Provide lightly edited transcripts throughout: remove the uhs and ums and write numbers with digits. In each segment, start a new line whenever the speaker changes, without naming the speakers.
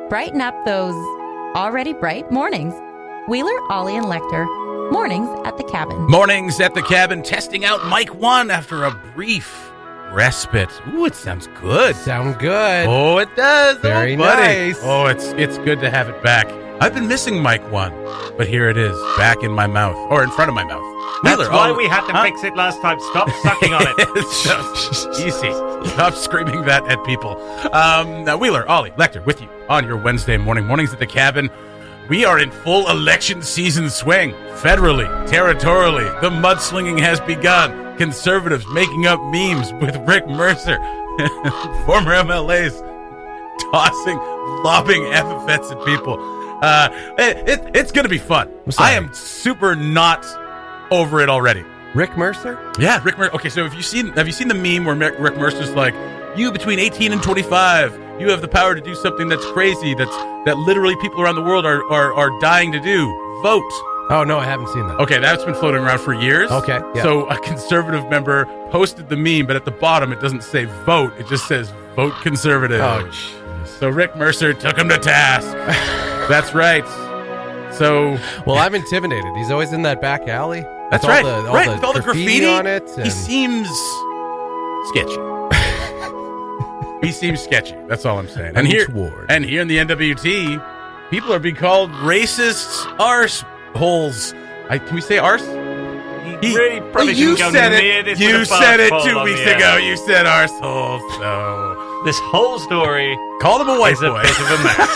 brighten up those already bright mornings. Wheeler, Ollie, and Lekter. Mornings at the Cabin.
Mornings at the Cabin, testing out Mic 1 after a brief respite. Ooh, it sounds good.
Sound good.
Oh, it does.
Very
buddy.
nice.
Oh, it's good to have it back. I've been missing Mic 1, but here it is, back in my mouth, or in front of my mouth.
That's why we had to fix it last time. Stop sucking on it.
It's just easy. Stop screaming that at people. Now, Wheeler, Ollie, Lekter, with you on your Wednesday morning. Mornings at the Cabin. We are in full election season swing. Federally, territorially, the mudslinging has begun. Conservatives making up memes with Rick Mercer. Former MLAs tossing, lobbing epithets at people. It's going to be fun. I am super not over it already.
Rick Mercer?
Yeah, Rick Mercer. Okay, so have you seen the meme where Rick Mercer's like, you between 18 and 25, you have the power to do something that's crazy, that literally people around the world are dying to do. Vote.
Oh, no, I haven't seen that.
Okay, that's been floating around for years.
Okay, yeah.
So a conservative member posted the meme, but at the bottom it doesn't say vote. It just says vote conservative.
Oh, jeez.
So Rick Mercer took him to task. That's right. So...
Well, I'm intimidated. He's always in that back alley.
That's
with
right.
With
all the graffiti
on it.
He seems sketchy. He seems sketchy. That's all I'm saying. And here in the NWT, people are being called racists, arse holes. Can we say arse?
Really probably
you
shouldn't
said
go
it.
near this
You
with a
said it
bath
2
ball on
weeks
the
ago.
air.
You said arsehole. So
This whole story
call him a white
is
boy.
a bit of a mess.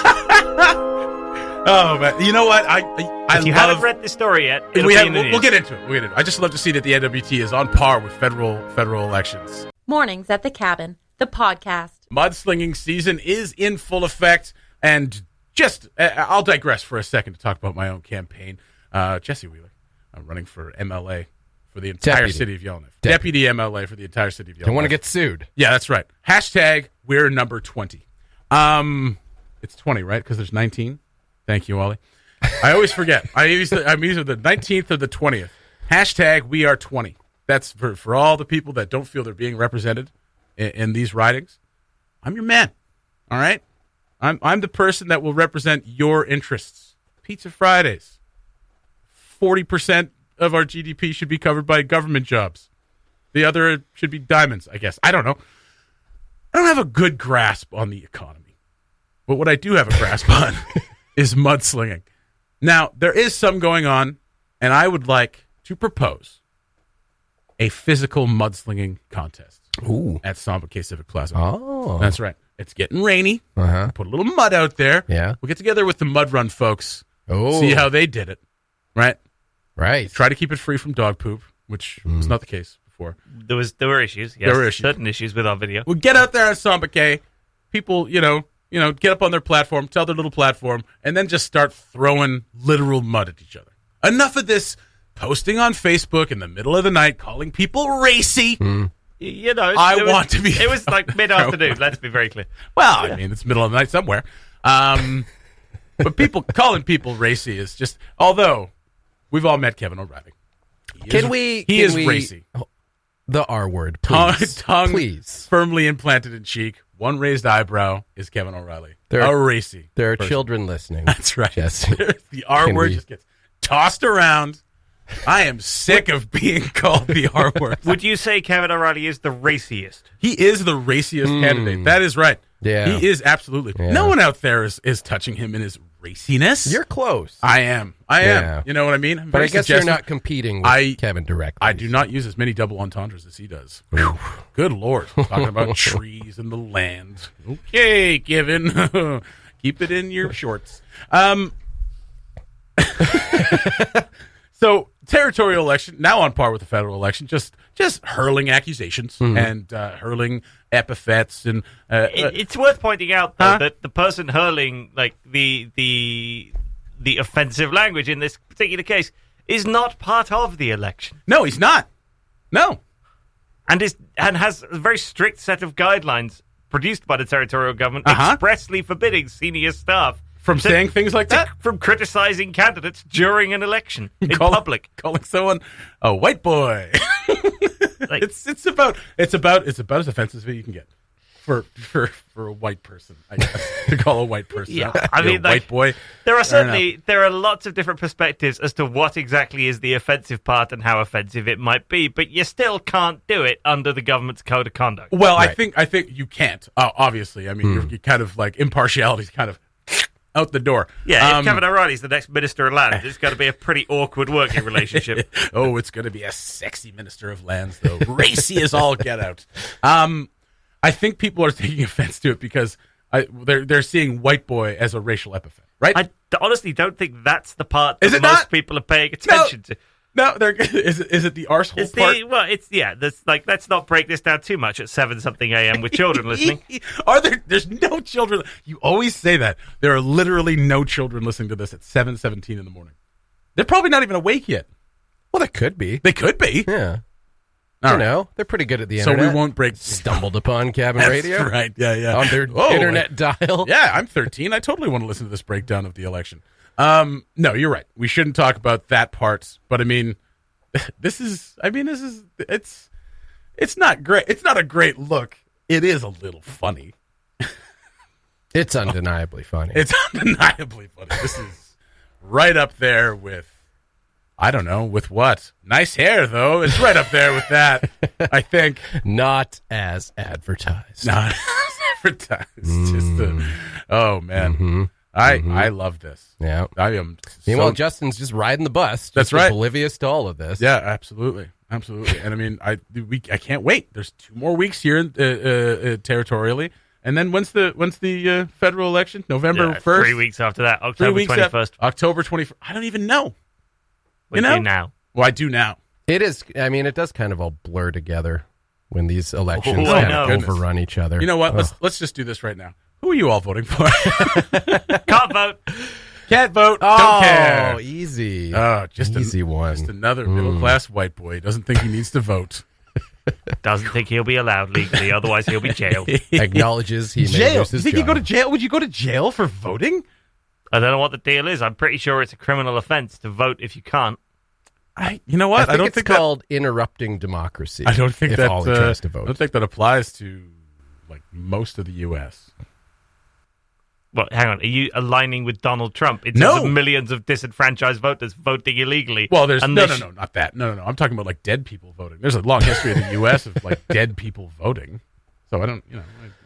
Oh, man. You know what? I
If you haven't read the story yet, it'll be in the news.
We'll get into it. I just love to see that the NWT is on par with federal elections.
Mornings at the Cabin, the podcast.
Mudslinging season is in full effect, and just I'll digress for a second to talk about my own campaign. Jesse Wheeler, I'm running for MLA for the entire city of Yellowknife. Deputy MLA for the entire city of Yellowknife.
Don't want to get sued.
Yeah, that's right. Hashtag we're number 20. It's 20, right? Because there's 19. Thank you, Ollie. I always forget. I'm either the 19th or the 20th. Hashtag we are 20. That's for all the people that don't feel they're being represented in these ridings. I'm your man. All right? I'm the person that will represent your interests. Pizza Fridays. 40% of our GDP should be covered by government jobs. The other should be diamonds, I guess. I don't know. I don't have a good grasp on the economy. But what I do have a grasp on is mudslinging. Now, there is some going on, and I would like to propose a physical mudslinging contest at Samba K Civic Plaza.
Oh.
That's right. It's getting rainy.
Uh-huh.
Put a little mud out there.
Yeah.
We'll get together with the Mud Run folks.
Oh.
See how they did it. Right?
Right.
Try to keep it free from dog poop, which was not the case before.
There were issues. Yes,
There were issues.
certain issues with our video.
We'll get out there on Samba K. People, get up on their platform, tell their little platform, and then just start throwing literal mud at each other. Enough of this posting on Facebook in the middle of the night, calling people racy. Want to be...
It was like mid-afternoon, let's be very clear.
Well, I mean, it's middle of the night somewhere. But calling people racy is just... Although, we've all met Kevin O'Reilly. He is racy.
The R word, please.
Tongue
please.
Firmly implanted in cheek. One raised eyebrow is Kevin O'Reilly. Racy.
There are
person.
Children listening.
That's right.
Jesse.
The R word just gets tossed around. I am sick of being called the R word.
Would you say Kevin O'Reilly is the raciest?
He is the raciest candidate. That is right.
Yeah.
He is absolutely. Yeah. No one out there is touching him in his raciness.
You're close.
I am. You know what I mean?
But I guess you're not competing with Kevin directly.
I do not use as many double entendres as he does. Good Lord. Talking about trees and the land. Okay, Kevin. Keep it in your shorts. So, territorial election, now on par with the federal election, just hurling accusations and hurling epithets. And
it's worth pointing out, though, that the person hurling like the offensive language in this particular case is not part of the election.
No, he's not. No.
And has a very strict set of guidelines produced by the territorial government expressly forbidding senior staff
from saying things like that?
From criticizing candidates during an election in public.
Calling someone a white boy. It's about as offensive as you can get. for a white person, I guess, to call a white person.
Yeah,
out.
I mean, like,
white boy.
There are lots of different perspectives as to what exactly is the offensive part and how offensive it might be, but you still can't do it under the government's code of conduct.
Well, right. I think you can't. Obviously, I mean, you're kind of like impartiality's kind of out the door.
Yeah, if Kevin O'Reilly's the next Minister of Lands, it's got to be a pretty awkward working relationship.
Oh, it's going to be a sexy Minister of Lands, though. Racy as all get out. I think people are taking offense to it because they're seeing white boy as a racial epithet, right?
I honestly don't think that's the part that most
not?
people are paying attention to.
No, is it the arsehole part? Let's not break this down too much at 7-something a.m. with children listening. There's no children. You always say that. There are literally no children listening to this at 7:17 in the morning. They're probably not even awake yet.
Well, they could be.
They could be.
Yeah.
All
know, they're pretty good at the internet.
So we won't break.
Stumbled upon Cabin Radio.
That's right. Yeah.
On their internet dial.
Yeah, I'm 13. I totally want to listen to this breakdown of the election. No, you're right. We shouldn't talk about that part. But I mean, it's not great. It's not a great look. It is a little funny.
It's undeniably funny.
It's undeniably funny. This is right up there with, I don't know, with what? Nice hair, though. It's right up there with that, I think.
Not as advertised.
Not as advertised. Oh, man.
Mm-hmm.
I love this.
Yeah.
I am.
Meanwhile, Justin's just riding the bus.
That's right.
Oblivious to all of this.
Yeah, absolutely. And I mean, I can't wait. There's 2 more weeks here territorially. And then when's the federal election? November 1st?
3 weeks after that, October 21st.
October 21st. I don't even know.
We do now.
Well, I do now.
It is. I mean, it does kind of all blur together when these elections overrun each other.
You know what? Let's just do this right now. Who are you all voting for?
Can't vote.
Can't vote. Don't care.
Oh, easy.
Oh, just
easy one.
Just another middle-class white boy. Doesn't think he needs to vote.
Doesn't think he'll be allowed legally. Otherwise, he'll be jailed.
Acknowledges he may lose his
job.
You
go to jail? Would you go to jail for voting?
I don't know what the deal is. I'm pretty sure it's a criminal offense to vote if you can't.
You know what?
I don't think it's called interrupting democracy.
I don't think that
Ollie tries to vote.
I don't think that applies to like most of the U.S.
Well, hang on. Are you aligning with Donald Trump in terms of millions of disenfranchised voters voting illegally?
Well, there's no, not that. No. I'm talking about like dead people voting. There's a long history in the U.S. of like dead people voting. So I don't,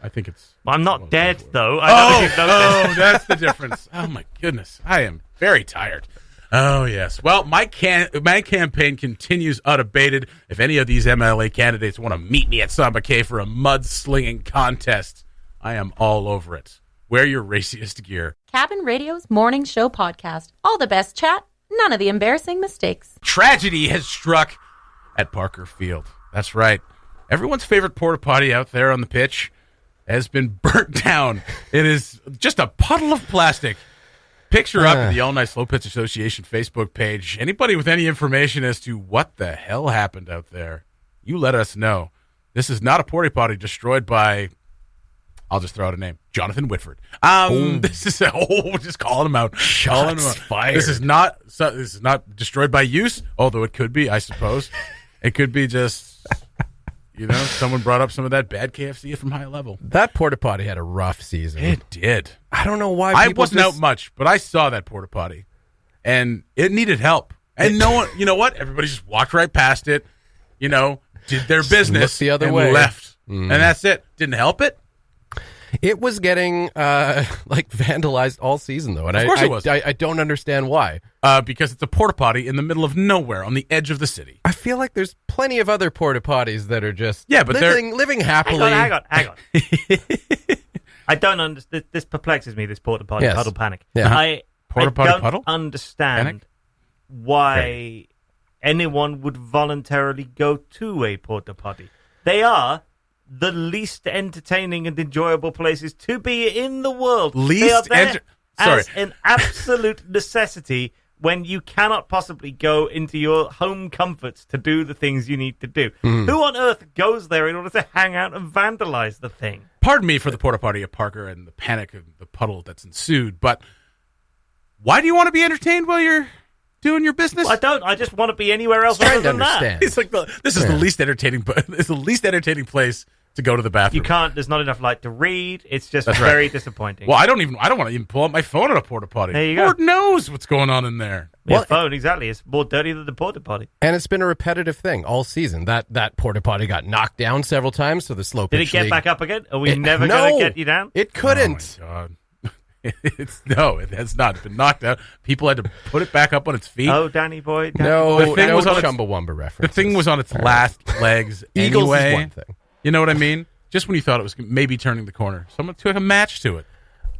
I think it's.
Well, I'm not dead though. I don't know if you know this.
That's the difference. Oh my goodness, I am very tired. Oh yes. Well, my campaign continues unabated. If any of these MLA candidates want to meet me at Samba K for a mudslinging contest, I am all over it. Wear your raciest gear.
Cabin Radio's morning show podcast. All the best chat, none of the embarrassing mistakes.
Tragedy has struck at Parker Field. That's right. Everyone's favorite porta-potty out there on the pitch has been burnt down. It is just a puddle of plastic. Picture up at the All Night Slo-Pitch Association Facebook page. Anybody with any information as to what the hell happened out there, you let us know. This is not a porta-potty destroyed by... I'll just throw out a name. Jonathan Whitford. This is just calling him out.
Shots fired.
This is not destroyed by use, although it could be, I suppose. It could be just, someone brought up some of that bad KFC from high level.
That porta potty had a rough season.
It did.
I don't know why.
I wasn't out much, but I saw that porta potty, and it needed help. And no one, you know what? Everybody just walked right past it. Did their business
the other
and
way.
Left, and that's it. Didn't help it.
It was getting vandalized all season, though, and
of course it was.
I don't understand why.
Because it's a porta potty in the middle of nowhere on the edge of the city.
I feel like there's plenty of other porta potties that are just
but
living happily.
Hang on. I don't understand. This perplexes me. This porta potty puddle panic.
Yeah.
I don't understand
panic?
why anyone would voluntarily go to a porta potty. They are the least entertaining and enjoyable places to be in the world. As an absolute necessity when you cannot possibly go into your home comforts to do the things you need to do. Who on earth goes there in order to hang out and vandalize the thing?
Pardon me for the porta potty at Parker and the panic and the puddle that's ensued, but why do you want to be entertained while you're doing your business?
Well, I don't. I just want to be anywhere else other than that.
It's like this is the least entertaining. It's the least entertaining place to go to the bathroom.
You can't. There's not enough light to read. It's just very disappointing.
Well, I don't want to even pull up my phone at a porta potty.
There you go.
Lord knows what's going on in there.
Your phone, exactly. It's more dirty than the porta potty.
And it's been a repetitive thing all season. That porta potty got knocked down several times, so the Slo-Pitch
Did it get
League,
back up again? Are we never going to get you down?
It couldn't.
Oh my God. It has not been knocked out. People had to put it back up on its feet.
Oh, Danny boy.
No,
The thing was on its-
Chumbawamba reference.
The thing was on its last legs
Eagles
anyway.
is one thing.
You know what I mean? Just when you thought it was maybe turning the corner, someone took a match to it.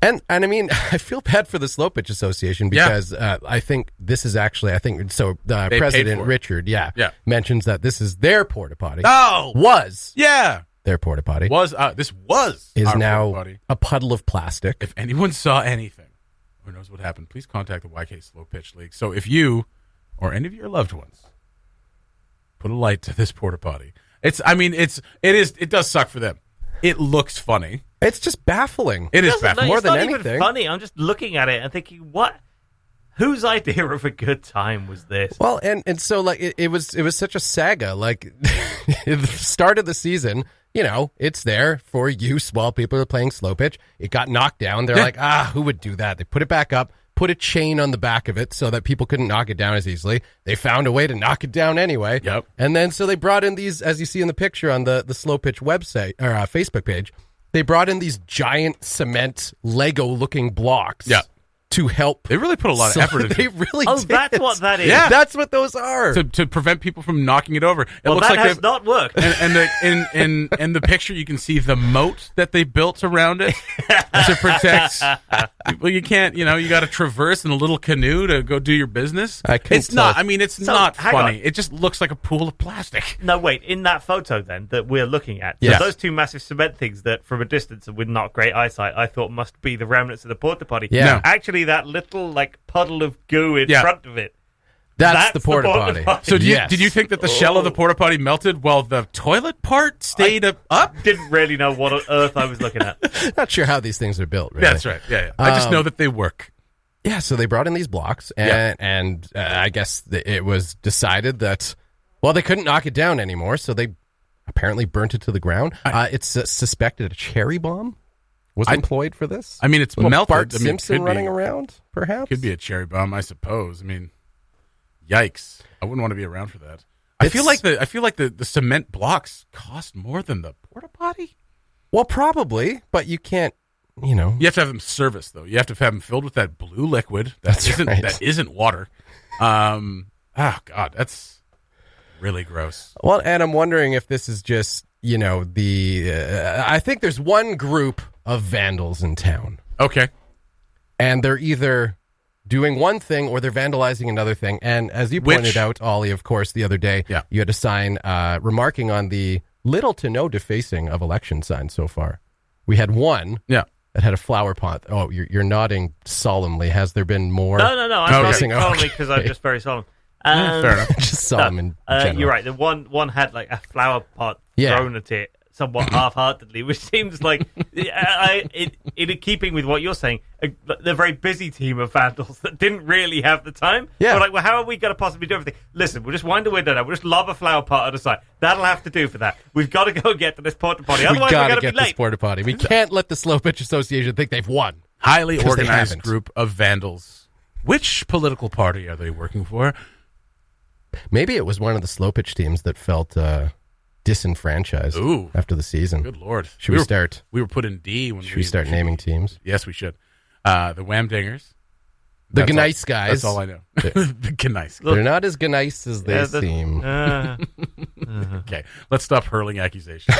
And I mean, I feel bad for the Slo-Pitch Association because I think this is actually, President
for it.
Richard,
Yeah.
mentions that this is their porta potty.
Oh!
Was
Yeah.
their porta potty.
This was
Is
our
now
porta-potty.
a puddle of plastic.
If anyone saw anything, who knows what happened, please contact the YK Slo-Pitch League. So if you or any of your loved ones put a light to this porta potty, it does suck for them. It looks funny.
It's just baffling.
It is baffling.
More
It's
than
not
anything.
even funny. I'm just looking at it and thinking, what? Whose idea of a good time was this?
Well, and so like it was such a saga. Like at the start of the season, it's there for you small people who are playing Slo-Pitch. It got knocked down. They're like, who would do that? They put it back up, put a chain on the back of it so that people couldn't knock it down as easily. They found a way to knock it down anyway.
Yep.
And then so they brought in these, as you see in the picture on the Slo-Pitch website or Facebook page, they brought in these giant cement Lego looking blocks.
Yeah.
To help.
They really put a lot of effort into
They
it.
really
Oh,
did.
that's what that is.
Yeah.
That's what those are.
To prevent people from knocking it over. It
Well,
looks
that
like
has not worked.
in the picture you can see the moat that they built around it to protect. Well, you can't. You got to traverse in a little canoe to go do your business. It's not. I mean, it's not
hang
funny.
on.
It just looks like a pool of plastic.
No, wait. In that photo, then, that we're looking at,
Yes.
those two massive cement things that, from a distance and with not great eyesight, I thought must be the remnants of the porta potty.
Yeah. No.
Actually, that little puddle of goo in front of it.
That's the porta potty.
So
Yes.
did you think that the shell of the porta potty melted while the toilet part stayed up?
Didn't really know what on earth I was looking at.
Not sure how these things are built. Really.
That's right. Yeah. I just know that they work.
Yeah, so they brought in these blocks, and I guess it was decided that, they couldn't knock it down anymore, so they apparently burnt it to the ground. It's suspected a cherry bomb was employed for this.
I mean, it's
Little
melted.
Bart
I mean,
Simpson running around, perhaps?
Could be a cherry bomb, I suppose. I mean, yikes! I wouldn't want to be around for that. I feel like the cement blocks cost more than the porta potty.
Well, probably, but you can't.
You have to have them serviced, though. You have to have them filled with that blue liquid that isn't water. Oh God, that's really gross.
Well, and I'm wondering if this is just I think there's one group of vandals in town.
Okay.
And they're either doing one thing or they're vandalizing another thing. And as you pointed out, Ollie, of course, the other day, you had a sign remarking on the little to no defacing of election signs so far. We had one that had a flower pot. Oh, you're nodding solemnly. Has there been more?
No. I'm
defacing?
nodding solemnly because I'm just very solemn.
Fair enough.
Just solemn in general.
You're right. The one had like a flower pot thrown at it somewhat half-heartedly, which seems like, in keeping with what you're saying, the very busy team of vandals that didn't really have the time.
Yeah.
We're like, how are we going to possibly do everything? Listen, we'll just wind the window down. We'll just lob a flower pot at the side. That'll have to do for that. We've got to go get to this porta potty. Otherwise, we're going to be
get
late.
this porta potty. We can't let the Slo-Pitch Association think they've won.
Highly
'Cause they
organized
haven't.
group of vandals. Which political party are they working for?
Maybe it was one of the Slo-Pitch teams that felt disenfranchised after the season.
Good Lord.
Should we start?
We were put in D when
we start naming teams?
Yes, we should. The Wham Dingers.
The Gneiss guys.
That's all I know. The Gneiss.
They're not as Gneiss as they seem.
Okay, let's stop hurling accusations.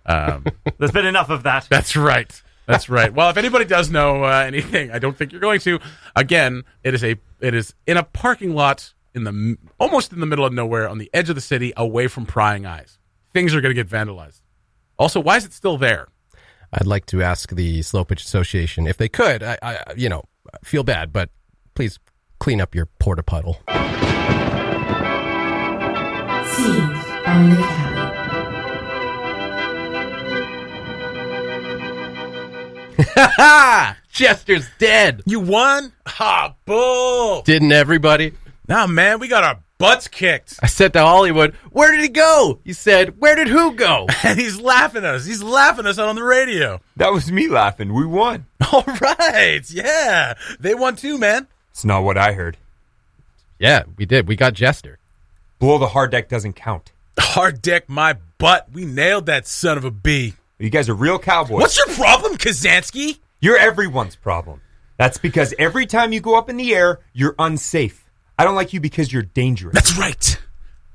There's been enough of that.
That's right. That's right. Well, if anybody does know anything, I don't think you're going to. Again, it is in a parking lot almost in the middle of nowhere on the edge of the city, away from prying eyes. Things are going to get vandalized. Also, why is it still there?
I'd like to ask the Slo-Pitch Association if they could. I feel bad, but please clean up your porta puddle.
Scenes from the cabin.
Chester's dead.
You won? Ha, bull.
Didn't everybody?
Nah, man, we got our butts kicked.
I said to Hollywood, where did he go? He said, where did who go?
And he's laughing at us. He's laughing at us on the radio.
That was me laughing. We won.
All right. Yeah. They won too, man.
It's not what I heard.
Yeah, we did. We got Jester.
Below the hard deck doesn't count.
Hard deck my butt. We nailed that son of a bee.
You guys are real cowboys.
What's your problem, Kazansky?
You're everyone's problem. That's because every time you go up in the air, you're unsafe. I don't like you because you're dangerous.
That's right.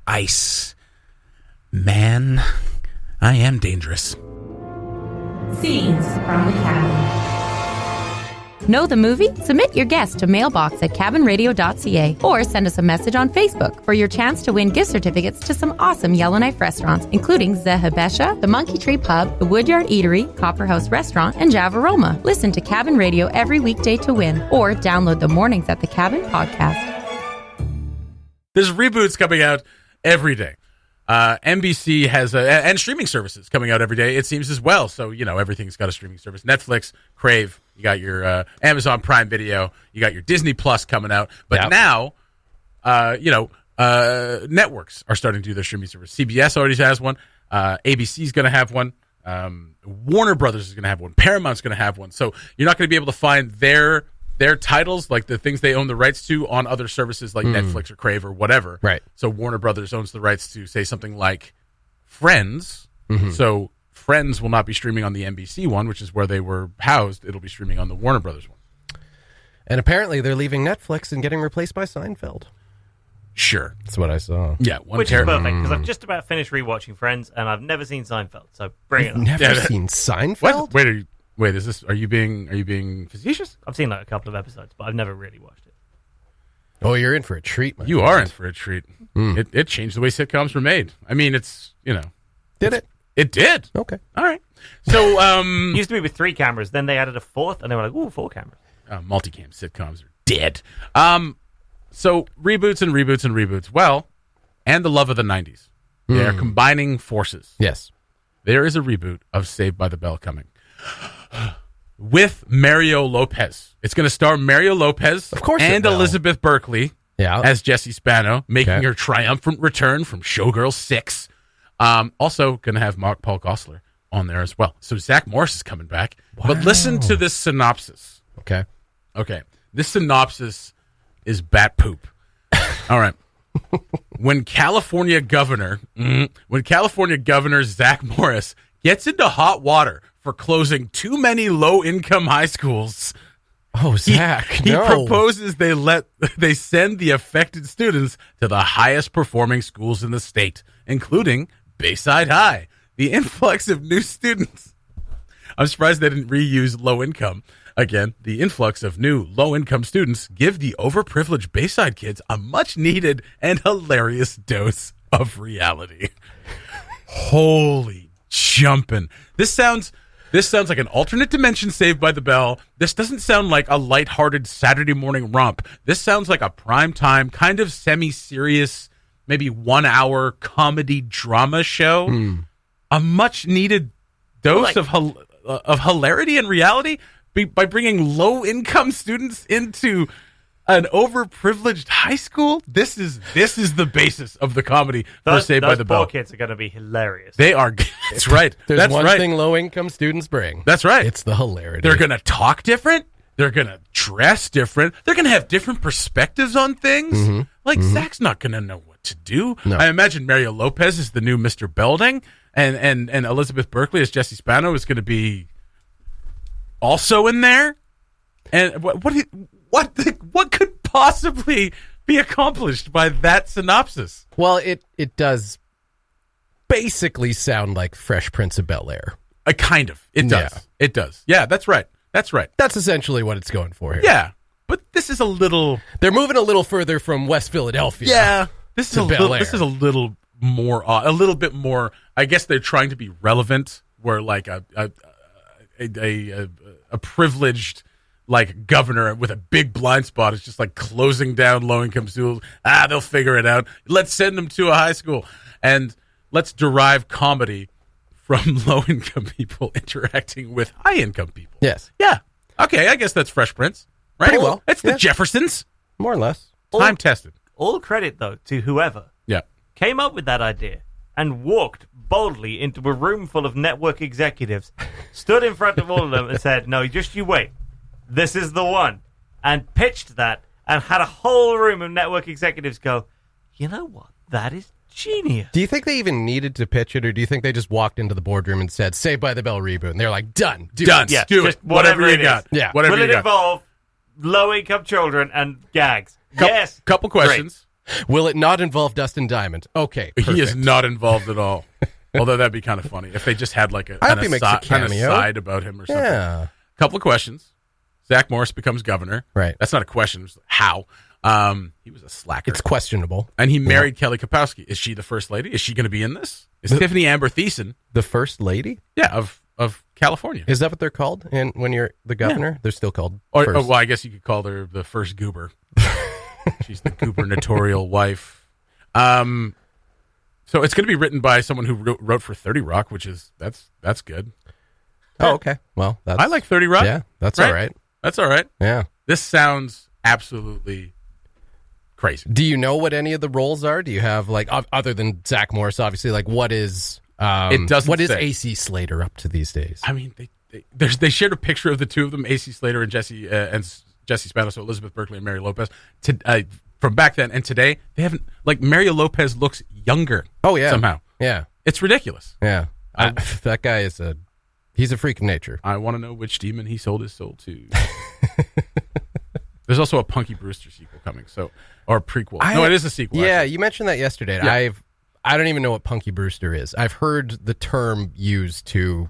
Ice. Man, I am dangerous.
Scenes from the cabin.
Know the movie? Submit your guest to mailbox@cabinradio.ca or send us a message on Facebook for your chance to win gift certificates to some awesome Yellowknife restaurants, including Zehabesha, the Monkey Tree Pub, the Woodyard Eatery, Copper House Restaurant, and Javaroma. Listen to Cabin Radio every weekday to win, or download the Mornings at the Cabin podcast.
There's reboots coming out every day. NBC has and streaming services coming out every day, it seems, as well. So, everything's got a streaming service. Netflix, Crave, you got your Amazon Prime Video, you got your Disney Plus coming out. But now, networks are starting to do their streaming service. CBS already has one. ABC's going to have one. Warner Brothers is going to have one. Paramount's going to have one. So you're not going to be able to find their titles, like the things they own the rights to, on other services like Netflix or Crave or whatever.
Right.
So Warner Brothers owns the rights to, say, something like Friends. So Friends will not be streaming on the NBC one, which is where they were housed. It'll be streaming on the Warner Brothers one.
And apparently they're leaving Netflix and getting replaced by Seinfeld.
Sure.
That's what I saw.
Yeah.
Which is perfect, because I've just about finished rewatching Friends, and I've never seen Seinfeld, so bring it on.
Never seen Seinfeld?
What? Wait, is this? Are you being facetious?
I've seen like a couple of episodes, but I've never really watched it.
Oh, you're in for a treat, man.
You are in for a treat. It changed the way sitcoms were made. I mean,
Did it?
It did.
Okay.
All right. So,
It used to be with 3 cameras, then they added a 4th, and they were like, ooh, 4 cameras.
multicam sitcoms are dead. So reboots and reboots and reboots. Well, and the love of the 90s. They are combining forces.
Yes.
There is a reboot of Saved by the Bell coming. With Mario Lopez. It's going to star Mario Lopez,
of course,
and Elizabeth Berkley as Jessie Spano, making her triumphant return from Showgirl 6. Also going to have Paul Gosselaar on there as well. So Zach Morris is coming back. Wow. But listen to this synopsis.
Okay.
This synopsis is bat poop. All right. When California Governor Zach Morris gets into hot water for closing too many low-income high schools.
Oh, Zach,
he proposes they send the affected students to the highest-performing schools in the state, including Bayside High. The influx of new students. I'm surprised they didn't reuse low-income. Again, the influx of new low-income students give the overprivileged Bayside kids a much-needed and hilarious dose of reality. Holy jumping. This sounds like an alternate dimension Saved by the Bell. This doesn't sound like a lighthearted Saturday morning romp. This sounds like a primetime, kind of semi-serious, maybe 1-hour comedy drama show. A much-needed dose of hilarity and reality by bringing low-income students into an overprivileged high school. This is the basis of the comedy for Saved by the Bell.
Those poor kids are going to be hilarious.
They are. That's right.
There's one thing low-income students bring.
That's right.
It's the hilarity.
They're going to talk different. They're going to dress different. They're going to have different perspectives on things. Zach's not going to know what to do.
No.
I imagine Mario Lopez is the new Mr. Belding, and Elizabeth Berkley as Jessie Spano is going to be also in there. And what could possibly be accomplished by that synopsis?
Well, it does basically sound like Fresh Prince of Bel-Air.
Kind of. It does.
Yeah.
It does. Yeah, that's right.
That's essentially what it's going for here.
Yeah, but this is a little...
They're moving a little further from West Philadelphia.
Yeah, this is a little more... a little bit more... I guess they're trying to be relevant, where like a privileged like governor with a big blind spot is just like closing down low-income schools. They'll figure it out. Let's send them to a high school. And let's derive comedy from low-income people interacting with high-income people.
Yes.
Yeah. Okay, I guess that's Fresh Prince, right?
Pretty well.
It's the Jeffersons.
More or less.
Time-tested.
all credit, though, to whoever came up with that idea and walked boldly into a room full of network executives, stood in front of all of them and said, no, just you wait. This is the one. And pitched that and had a whole room of network executives go, you know what? That is genius.
Do you think they even needed to pitch it, or do you think they just walked into the boardroom and said, Saved by the Bell reboot? And they're like, done.
Do
it.
Whatever you got.
Yeah.
Whatever
Will
you
it
got.
involve low-income children and gags? Yes.
Couple questions.
Will it not involve Dustin Diamond? Okay, perfect.
He is not involved at all. Although that'd be kind of funny if they just had like
I hope he makes a
an
cameo.
aside about him or something.
Yeah.
Couple of questions. Zach Morris becomes governor.
Right.
That's not a question. It's how. He was a slacker.
It's questionable.
And he married Kelly Kapowski. Is she the first lady? Is she going to be in this? Is Tiffany Amber Thiessen?
The first lady?
Yeah, of California.
Is that what they're called? And when you're the governor, they're still called
Or,
first.
well, I guess you could call her the first goober. She's the gubernatorial wife. So it's going to be written by someone who wrote for 30 Rock, which is that's good.
Oh, okay. Well, that's,
I like 30 Rock.
Yeah, that's
right?
all right.
That's all right.
Yeah.
This sounds absolutely crazy.
Do you know what any of the roles are? Do you have, like, other than Zach Morris, obviously, like, what is
It doesn't
what is
say.
AC Slater up to these days?
I mean, they shared a picture of the two of them, AC Slater and Jesse Spano, so Elizabeth Berkley and Mary Lopez, from back then. And today, they haven't, like, Mary Lopez looks younger.
Oh, yeah.
Somehow.
Yeah.
It's ridiculous.
Yeah. That guy is he's a freak of nature.
I want to know which demon he sold his soul to. There's also a Punky Brewster sequel coming, or prequel. No, it is a sequel.
Yeah,
actually.
you mentioned that yesterday.
Yeah.
I don't even know what Punky Brewster is. I've heard the term used to,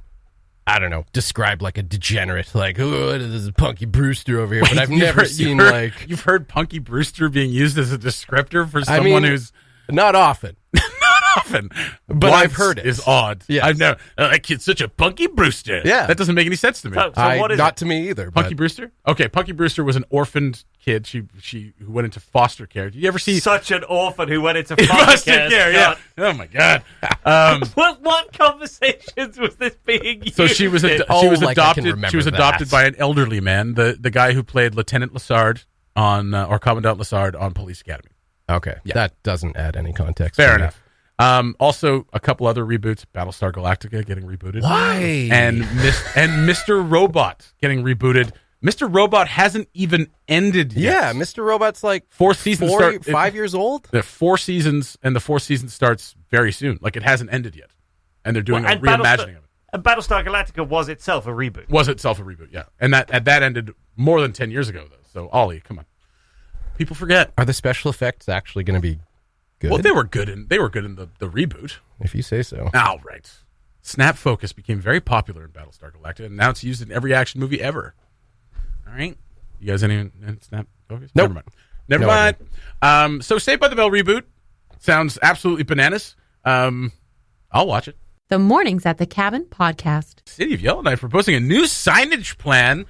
I don't know, describe like a degenerate, like, oh, this is Punky Brewster over here. But I've never seen like...
You've heard Punky Brewster being used as a descriptor for someone who's...
Not often.
Often,
but
once
I've heard it.
Is odd.
Yes.
I've never. That kid's such a Punky Brewster.
Yeah,
that doesn't make any sense to me.
So what is
not
it?
to me either.
Punky Brewster. Okay, Punky Brewster was an orphaned kid. She who went into foster care. Did you ever see
Such an orphan who went into foster care.
Yeah. Oh my god.
What conversations was this being used?
So she was
in?
adopted. She was adopted by an elderly man, the guy who played Lieutenant Lassard on or Commandant Lassard on Police Academy.
Okay, that doesn't add any context.
Fair enough. Also, a couple other reboots: Battlestar Galactica getting rebooted.
Why?
And Mr. Robot getting rebooted. Mr. Robot hasn't even ended yet.
Yeah, Mr. Robot's like
fourth season
5 years old.
There are 4 seasons, and the 4th season starts very soon. Like, it hasn't ended yet, and they're doing a reimagining of it.
And Battlestar Galactica was itself a reboot.
Was itself a reboot? Yeah, and that ended more than 10 years ago, though. So, Ollie, come on, people forget.
Are the special effects actually going to be good?
Well, they were good in the reboot.
If you say so.
Oh, right. Snap focus became very popular in Battlestar Galactica, and now it's used in every action movie ever. All right. You guys any snap focus?
Nope.
Never mind. So Saved by the Bell reboot sounds absolutely bananas. I'll watch it.
The Mornings at the Cabin podcast.
City of Yellowknife proposing a new signage plan,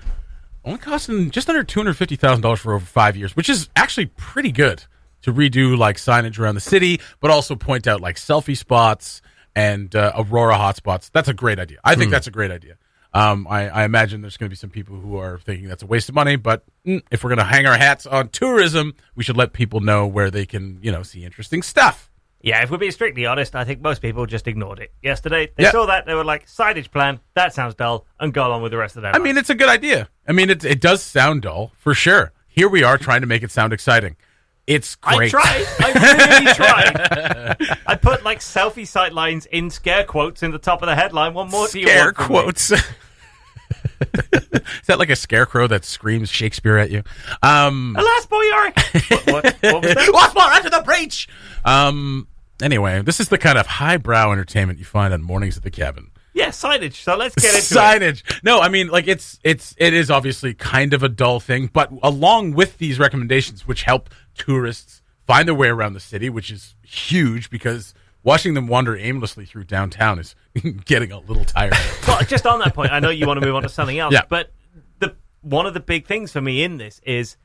only costing just under $250,000 for over 5 years, which is actually pretty good to redo like signage around the city, but also point out like selfie spots and Aurora hotspots. That's a great idea. I think that's a great idea. I imagine there's going to be some people who are thinking that's a waste of money, but if we're going to hang our hats on tourism, we should let people know where they can, see interesting stuff.
Yeah, if we're being strictly honest, I think most people just ignored it. Yesterday, they saw that, they were like, signage plan, that sounds dull, and go along with the rest of their life.
I mean, it's a good idea. I mean, it does sound dull, for sure. Here we are trying to make it sound exciting. It's great.
I really tried. I put like selfie sight lines in scare quotes in the top of the headline. What more do you want?
Scare quotes. Is that like a scarecrow that screams Shakespeare at you?
Alas, boy, Yorick. What was that?
What's more under the breach? Anyway, this is the kind of highbrow entertainment you find on Mornings at the Cabin.
Yeah, signage. So let's get into
signage. No, I mean, like it is obviously kind of a dull thing, but along with these recommendations, which help tourists find their way around the city, which is huge because watching them wander aimlessly through downtown is getting a little tiring.
Well, just on that point, I know you want to move on to something else,
yeah.
But one of the big things for me in this is,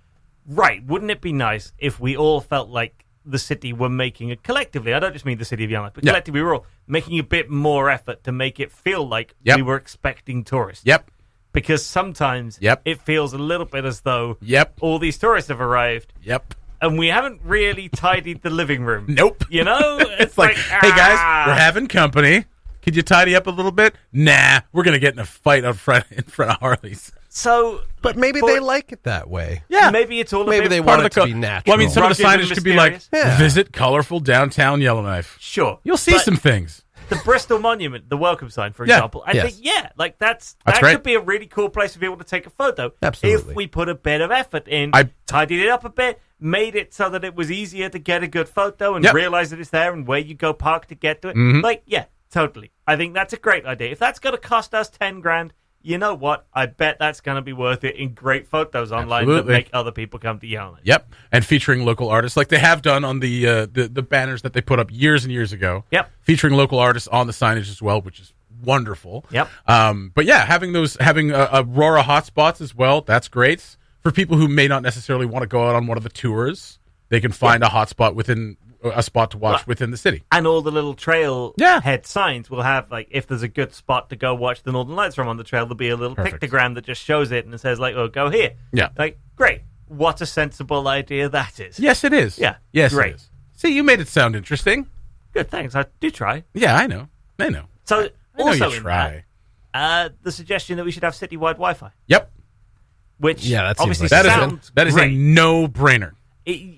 right, wouldn't it be nice if we all felt like the city were making it collectively, I don't just mean the City of Yellowknife, but collectively we're all making a bit more effort to make it feel like we were expecting tourists.
Yep.
Because sometimes it feels a little bit as though all these tourists have arrived.
Yep.
and we haven't really tidied the living room.
Nope.
You know?
It's like, hey guys, we're having company. Could you tidy up a little bit? Nah, we're going to get in a fight in front of Harley's.
So,
but maybe they like it that way.
Yeah.
Maybe it's all
maybe they want it to be natural.
Well, I mean, some of the
Rugged
signage
and
could be like,
mysterious.
visit colorful downtown Yellowknife.
Sure.
You'll see
But
some things.
the Bristol Monument, the welcome sign, for
Yeah.
example, I
Yes.
think, like that
great.
could be a really cool place for people to take a photo.
Absolutely.
If we put a bit of effort in, tidied it up a bit, made it so that it was easier to get a good photo and realize that it's there and where you go park to get to it. Like, yeah, totally. I think that's a great idea. If that's going to cost us 10 grand, you know what? I bet that's going to be worth it in great photos online
Absolutely.
that make other people come to Yellowknife.
Yep, and featuring local artists like they have done on the banners that they put up years and years ago.
Yep,
featuring local artists on the signage as well, which is wonderful.
Yep.
But yeah, having Aurora hotspots as well, that's great for people who may not necessarily want to go out on one of the tours. They can find a hotspot within a spot to watch within the city.
And all the little trail head signs will have, like, if there's a good spot to go watch the Northern Lights from on the trail, there'll be a little pictogram that just shows it and it says, like, oh, go here.
Yeah.
Like, great. What a sensible idea that is.
Yes, it is.
Yeah.
Yes,
great.
it is. See, you made it sound interesting.
Good, thanks. I do try.
Yeah, I know.
So,
I know
also
you
in
try.
that, the suggestion that we should have citywide Wi-Fi.
Yep.
Which
that seems
obviously
like
sounds
that is a
great.
no-brainer.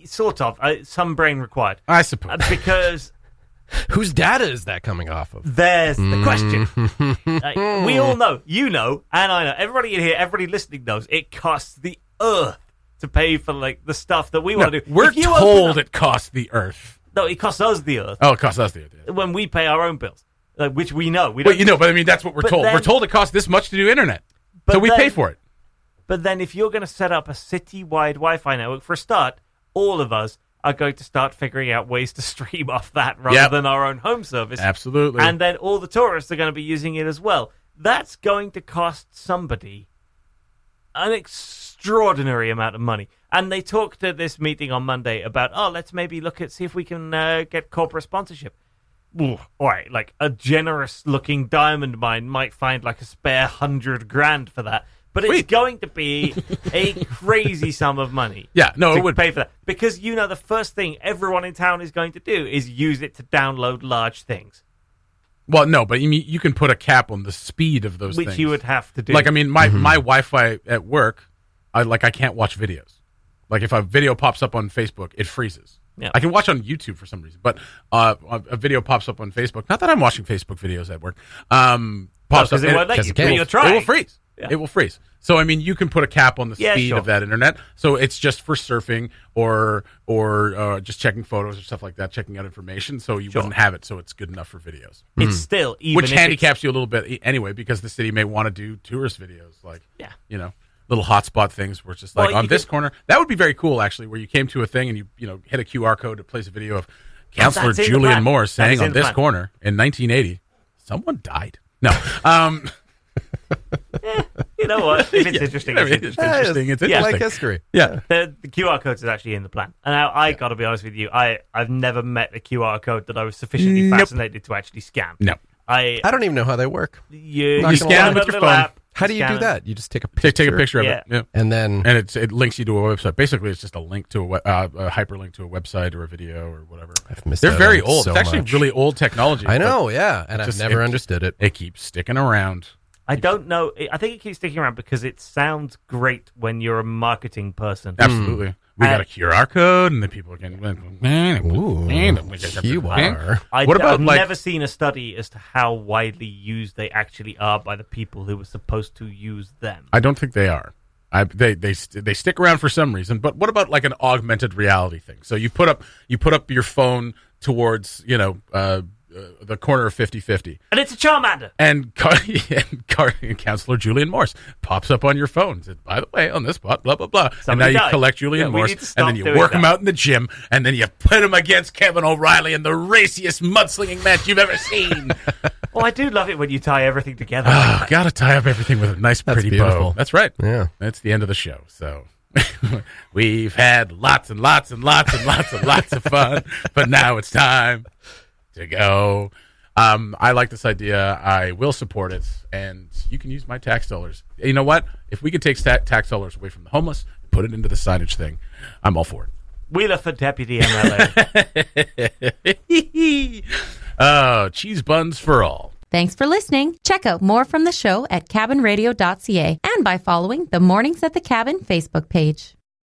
Sort of. Some brain required.
I suppose.
Because
whose data is that coming off of?
there's the question. We all know, you know, and I know, everybody in here, everybody listening knows, it costs the earth to pay for, like, the stuff that we want to do.
We're
If you
told
open up-
it costs the earth.
No, it costs us the earth
Oh, it costs us the earth. Yeah.
when we pay our own bills, which we know. We don't.
Well, but I mean, that's what we're
But
told.
then-
We're told it costs this much to do internet.
But
So we
then-
pay for it.
But then if you're going to set up a city-wide Wi-Fi network, for a start, all of us are going to start figuring out ways to stream off that rather than our own home service.
Absolutely.
And then all the tourists are going to be using it as well. That's going to cost somebody an extraordinary amount of money. And they talked at this meeting on Monday about, let's maybe see if we can get corporate sponsorship. Ooh, all right, like a generous-looking diamond mine might find like a spare $100,000 for that. But it's going to be a crazy sum of money.
Yeah, no,
to
it would
pay for that. Because, the first thing everyone in town is going to do is use it to download large things.
Well, no, but you can put a cap on the speed of those things.
Which you would have to do.
Like, I mean, my Wi-Fi at work, I can't watch videos. Like, if a video pops up on Facebook, it freezes.
Yeah.
I can watch on YouTube for some reason, but a video pops up on Facebook. Not that I'm watching Facebook videos at work. Pops up.
Because it won't let you.
can't.
You'll try.
It will freeze.
Yeah.
It will freeze. So, I mean, you can put a cap on the speed of that internet. So it's just for surfing or just checking photos or stuff like that, checking out information. So you wouldn't have it. So it's good enough for videos.
It's still, even
Which
if
handicaps you a little bit anyway, because the city may want to do tourist videos. Like, little hotspot things where it's just like on this corner. That would be very cool, actually, where you came to a thing and you hit a QR code to place a video of Councillor Julian Moore saying on this corner in 1980, someone died. No.
You know what? If it's interesting, it's interesting.
It's interesting. It's interesting.
Like history.
Yeah.
The QR code is actually in the plan. And now I got to be honest with you, I've never met a QR code that I was sufficiently fascinated to actually scan.
No.
I don't even know how they work.
You
scan them with your phone.
How do you do that? You just take a picture.
Take a picture of
Yeah.
it. Yeah.
And then...
And it links you to a website. Basically, it's just a link to a hyperlink to a website or a video or whatever.
I've missed
They're
out
very
on
old.
so
It's actually
much.
really old technology.
I know, yeah. And I've never understood it.
It keeps sticking around.
I don't know. I think it keeps sticking around because it sounds great when you're a marketing person.
Absolutely. We got a QR code, and then people can...
Ooh, QR.
I've never seen a study as to how widely used they actually are by the people who were supposed to use them.
I don't think they are. They stick around for some reason. But what about like an augmented reality thing? So you put up your phone towards the corner of 50/50.
And it's a Charmander.
And Councillor Julian Morse pops up on your phone. Says, by the way, on this spot, blah, blah, blah.
Somebody
and now
died.
you collect Julian
Yeah, we
Morse,
need to
and
stop
then you
doing
work him
that.
out in the gym, and then you put him against Kevin O'Reilly in the raciest mudslinging match you've ever seen.
Oh, I do love it when you tie everything together. Like that.
Gotta tie up everything with a nice, pretty
beautiful.
bow. That's right.
Yeah.
That's the end of the show. So we've had lots and lots and lots and lots and lots of fun, but now it's time to go. I like this idea. I will support it, and you can use my tax dollars. You know what? If we could take tax dollars away from the homeless, put it into the signage thing, I'm all for it.
Wheeler for deputy MLA.
Oh, cheese buns for all.
Thanks for listening. Check out more from the show at cabinradio.ca and by following the Mornings at the Cabin Facebook page.